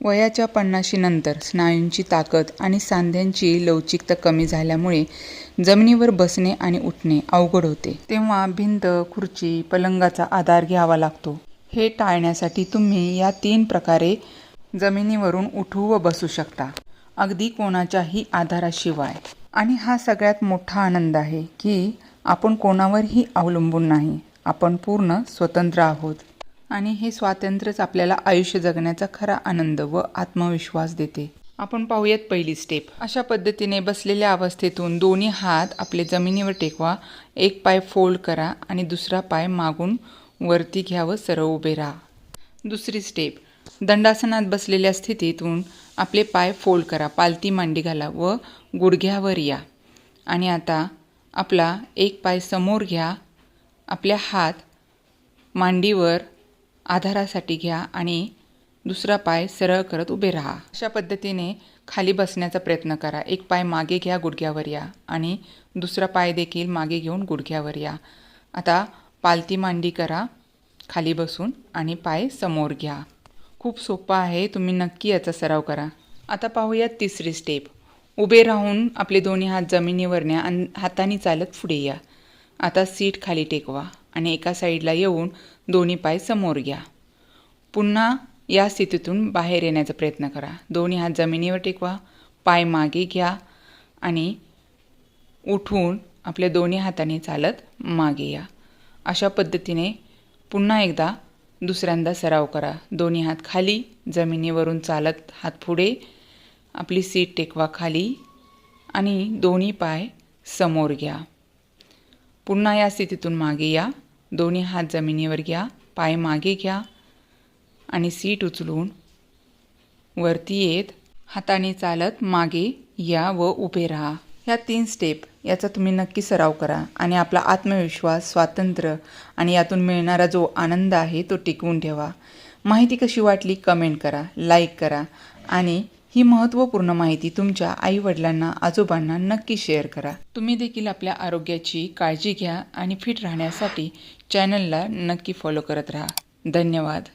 वयाच्या 50 नंतर स्नायूंची ताकद आणि सांध्यांची लवचिकता कमी झाल्यामुळे जमिनीवर बसणे आणि उठणे अवघड होते. तेव्हा भिंत, खुर्ची, पलंगाचा आधार घ्यावा लागतो. हे टाळण्यासाठी तुम्ही या 3 प्रकारे जमिनीवरून उठू व बसू शकता, अगदी कोणाच्याही आधाराशिवाय. आणि हा सगळ्यात मोठा आनंद आहे की आपण कोणावरही अवलंबून नाही. आपण पूर्ण स्वतंत्र आहोत. आणि हे स्वातंत्र्यच आपल्याला आयुष्य जगण्याचा खरा आनंद व आत्मविश्वास देते. आपण पाहूयात पहिली स्टेप. अशा पद्धतीने बसलेल्या अवस्थेतून दोन्ही हात आपले जमिनीवर टेकवा. एक पाय फोल्ड करा आणि दुसरा पाय मागून वरती घ्या व सरळ उभे राहा. दुसरी स्टेप. दंडासनात बसलेल्या स्थितीतून आपले पाय फोल्ड करा, पालती मांडी घाला व गुडघ्यावर या. आणि आता आपला एक पाय समोर घ्या, आपल्या हात मांडीवर आधारासाठी घ्या आणि दुसरा पाय सरळ करत उभे राहा. अशा पद्धतीने खाली बसण्याचा प्रयत्न करा. एक पाय मागे घ्या, गुडघ्यावर या आणि दुसरा पाय देखील मागे घेऊन गुडघ्यावर या. आता पालती मांडी करा खाली बसून आणि पाय समोर घ्या. खूप सोपं आहे, तुम्ही नक्की याचा सराव करा. आता पाहूयात तिसरी स्टेप. उभे राहून आपले दोन्ही हात जमिनीवर न्या आणि हाताने चालत पुढे या. आता सीट खाली टेकवा आणि एका साईडला येऊन दोन्ही पाय समोर घ्या. पुन्हा या स्थितीतून बाहेर येण्याचा प्रयत्न करा. दोन्ही हात जमिनीवर टेकवा, पाय मागे घ्या आणि उठून आपल्या दोन्ही हाताने चालत मागे या. अशा पद्धतीने पुन्हा एकदा दुसऱ्यांदा सराव करा. दोन्ही हात खाली, जमिनीवरून चालत हात पुढे, आपली सीट टेकवा खाली आणि दोन्ही पाय समोर घ्या. पुन्हा या स्थितीतून मागे या, दोन्ही हात जमिनीवर घ्या, पाय मागे घ्या आणि सीट उचलून वरती येत हाताने चालत मागे या व उभे राहा. ह्या 3 स्टेप याचा तुम्ही नक्की सराव करा आणि आपला आत्मविश्वास, स्वातंत्र्य आणि यातून मिळणारा जो आनंद आहे तो टिकवून ठेवा. माहिती कशी वाटली कमेंट करा, लाईक करा आणि ही महत्त्वपूर्ण माहिती तुमच्या आईवडिलांना, आजोबांना नक्की शेअर करा. तुम्ही देखील आपल्या आरोग्याची काळजी घ्या आणि फिट राहण्यासाठी चॅनलला नक्की फॉलो करत राहा. धन्यवाद.